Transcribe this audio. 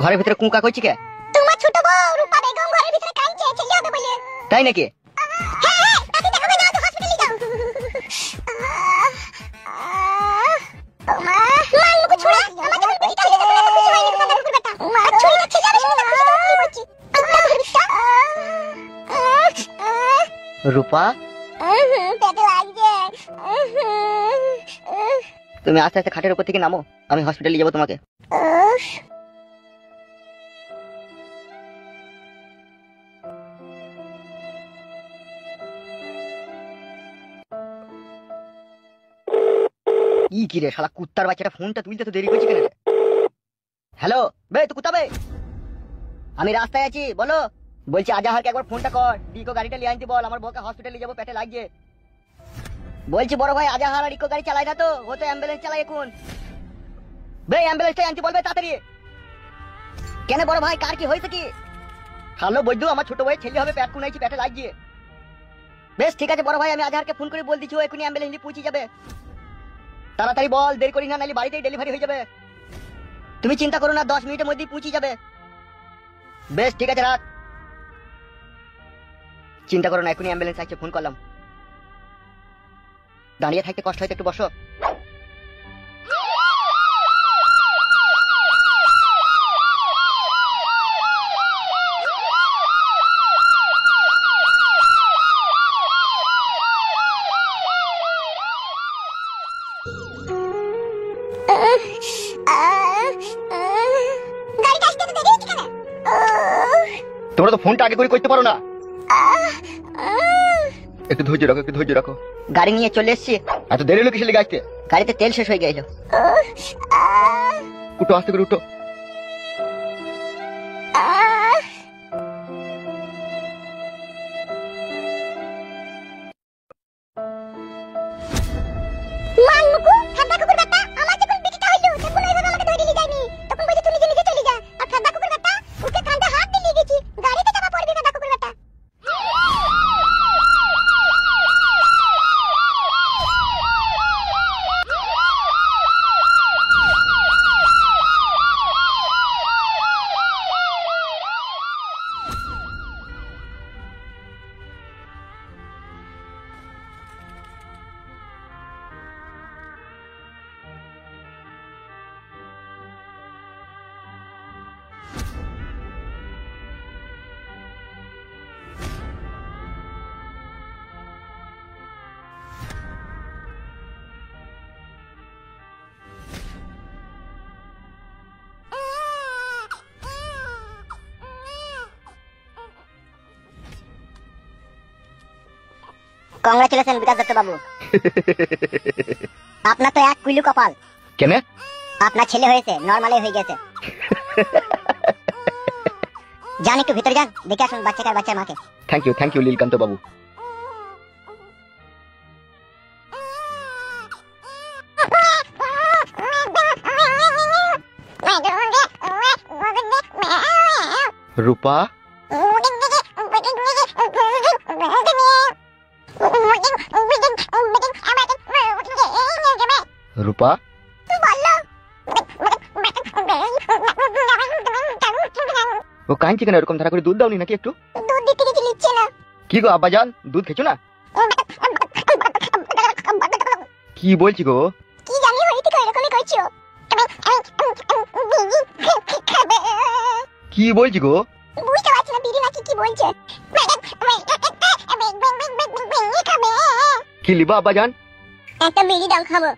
ঘরের ভিতরে কুঁকা কইছি কে? তোমার ছোট বউ রূপা বেগম ঘরের ভিতরে কাঁদছে ছেলে হবে বলে। তাই নাকি? হ্যাঁ হ্যাঁ, তাকে দেখাবে না তো হসপিটালে যাও। মা মান মুখ ছুড়া আমার যখন পেটটা লেগে যাবে খুশি হয়নি তোমার কুকুর বেটা। মা ছুরিটা ছেলে হবে শুনে খুশি হয়ে কি বলছি। রূপা পেটে লাগছে। তুমি আস্তে আস্তে খাটের উপর থেকে নামো, আমি হসপিটালে যাবো তোমাকে। কি রে শালা কুত্তার বাচ্চাটা ফোনটা তুলতে তো দেরি করছে কেন রে? হ্যালো বে, তুই কোথা বে? আমি রাস্তায় আছি, বলো। বলছি আজাহারকে একবার ফোনটা কর, ডিকো গাড়িটা নিয়ে আনতে বল, আমার বউকে হসপিটালে যাবো, পেটে লাগছে। বলছি বড় ভাই আজাহার আর ইকো গাড়ি চালায় না তো, ও তো অ্যাম্বুলেন্স চালায় এখন। বে অ্যাম্বুলেন্সটা আনতে বলবে তাড়াতাড়ি। কেন বড় ভাই, কার কি হয়েছে কি? হ্যালো বৈদ্যু, আমার ছোট ভাই ছেলে হবে, পেট কুনাইছি, পেটে লাগছে। বেশ ঠিক আছে বড় ভাই, আমি আজাহারকে ফোন করে বল দিচ্ছি, ও এখনই অ্যাম্বুলেন্স নিয়ে পৌঁছে যাবে। তাড়াতাড়ি বল, দেরি করি না, নাহলে বাড়িতেই ডেলিভারি হয়ে যাবে। তুমি চিন্তা করো না, 10 মিনিটের মধ্যেই পৌঁছে যাবে। বেশ ঠিক আছে, রাখ। চিন্তা করো না, এখনই অ্যাম্বুলেন্স আসছে, ফোন করলাম। দাঁড়িয়ে থাকতে কষ্ট হয়তো, একটু বসো। গাড়িটা আসতে তো দেরি হচ্ছে কেন? তোমরা তো ফোনটা আগে করে করতে পারো না। একটু ধৈর্য রাখো, একটু ধৈর্য রাখো। গাড়ি নিয়ে চলে এসেছি। এত দেরি হলো কিসের লেগে আসতে? গাড়িতে তেল শেষ হয়ে গেল। উঠো, আস্তে করে উঠো। মান মুকু ফাদা কুকুর বেটা, আমার যখন বিটিটা হইলো তখন এইভাবে আমাকে ধরে নিয়ে যায়নি। তখন বলছে তুই নিজে নিজে চলে যা। আর ফাদা কুকুর বেটা ওকে কাঁধে হাত দিয়ে নিয়ে গেছি, গাড়িতে চাপা পড়বি ফাদা কুকুর বেটা। কংগ্রাচুলেশন বিকাশ দত্ত বাবু, আপনার তো এক কুইলু কপাল। কেন? আপনার ছেলে হয়েছে, নরমালি হয়ে গেছে। যান একটু ভিতরে যান, দেখে আসুন বাচ্চাকে আর বাচ্চার মাকে। থ্যাংক ইউ লীলকান্ত বাবু। রূপা রূপা ও কাঁদছে কেন? এরকম ধারা করে দুধ দাওনি নাকি একটু? দুধ দিতে গেছি, নিচ্ছে না। কি গো আব্বাজান, দুধ খেছো না? কি বলছি গো? কি জানি হইতে কই এরকমই কইছো। কি বলছি গো? বুঝতে পারছি না বিড়ি নাকি কি বলছে। কি লিবা আব্বাজান? একটা বিড়ি দাও, খাবো।